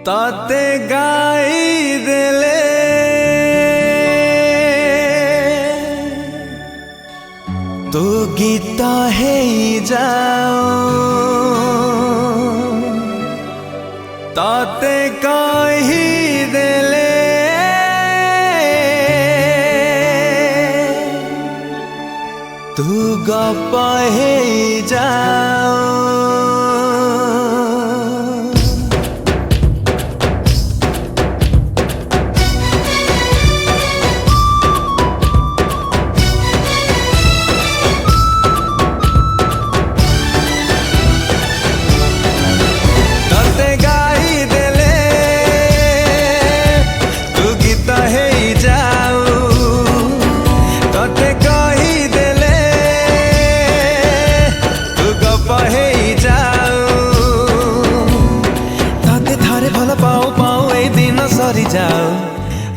ताते गाई देले तो गीता है जाओ ताते कही देले तू गप है जाओ। सरी जाओ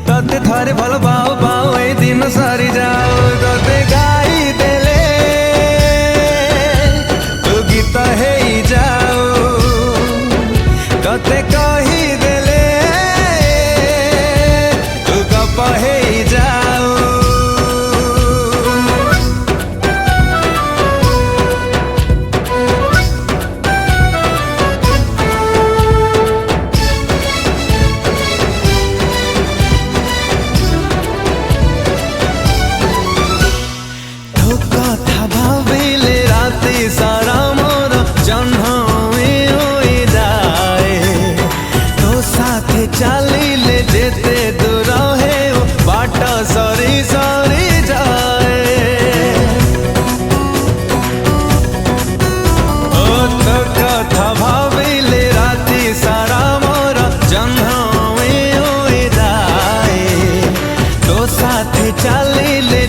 तते थारे भल पाओ पाओ ए दिन सरी जाओ तते गाई देले तू गीत है जाओ तते कही देले तू गप है जाओ। सारा मोर जन्म हो जाए तो साथे चलिले जेते दूर है बाट सरी सरी जाए ओ तो कथा भाविले राति सारा मोर जन्म हो जाए तो साथे चलिले